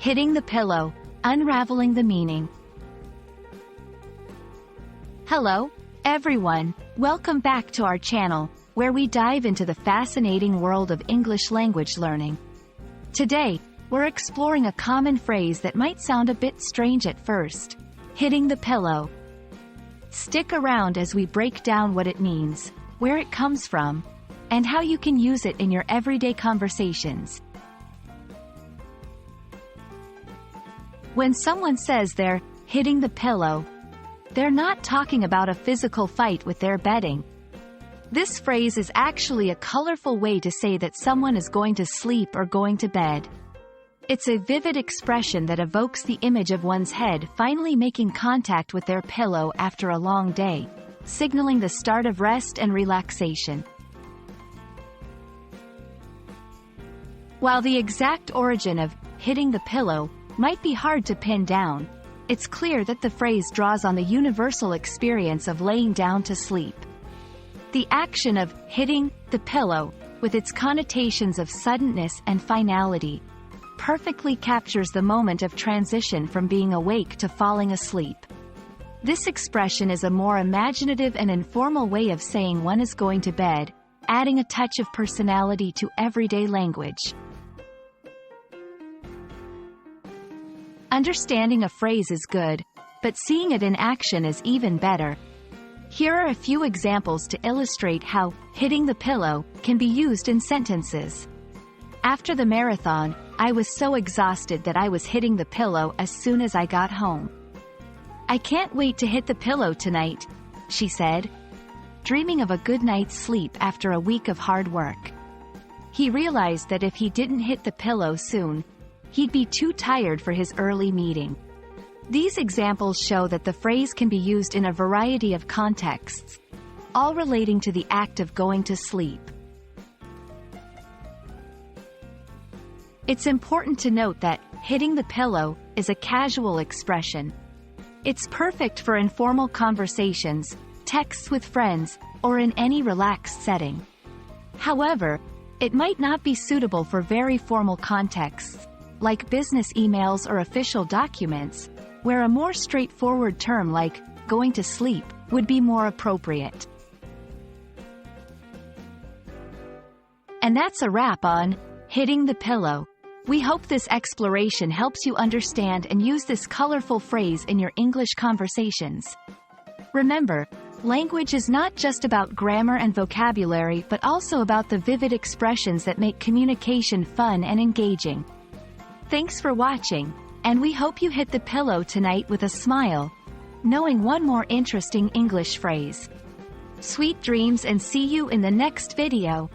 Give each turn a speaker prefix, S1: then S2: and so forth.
S1: Hitting the pillow, unraveling the meaning. Hello, everyone. Welcome back to our channel, where we dive into the fascinating world of English language learning. Today, we're exploring a common phrase that might sound a bit strange at first: hitting the pillow. Stick around as we break down what it means, where it comes from, and how you can use it in your everyday conversations. When someone says they're hitting the pillow, they're not talking about a physical fight with their bedding. This phrase is actually a colorful way to say that someone is going to sleep or going to bed. It's a vivid expression that evokes the image of one's head finally making contact with their pillow after a long day, signaling the start of rest and relaxation. While the exact origin of hitting the pillow might be hard to pin down, it's clear that the phrase draws on the universal experience of laying down to sleep. The action of hitting the pillow, with its connotations of suddenness and finality, perfectly captures the moment of transition from being awake to falling asleep. This expression is a more imaginative and informal way of saying one is going to bed, adding a touch of personality to everyday language. Understanding a phrase is good, but seeing it in action is even better. Here are a few examples to illustrate how hitting the pillow can be used in sentences. After the marathon, I was so exhausted that I was hitting the pillow as soon as I got home. I can't wait to hit the pillow tonight, she said, dreaming of a good night's sleep after a week of hard work. He realized that if he didn't hit the pillow soon, he'd be too tired for his early meeting. These examples show that the phrase can be used in a variety of contexts, all relating to the act of going to sleep. It's important to note that hitting the pillow is a casual expression. It's perfect for informal conversations, texts with friends, or in any relaxed setting. However, it might not be suitable for very formal contexts, like business emails or official documents, where a more straightforward term like going to sleep would be more appropriate. And that's a wrap on hitting the pillow. We hope this exploration helps you understand and use this colorful phrase in your English conversations. Remember, language is not just about grammar and vocabulary but also about the vivid expressions that make communication fun and engaging. Thanks for watching, and we hope you hit the pillow tonight with a smile, knowing one more interesting English phrase. Sweet dreams and see you in the next video.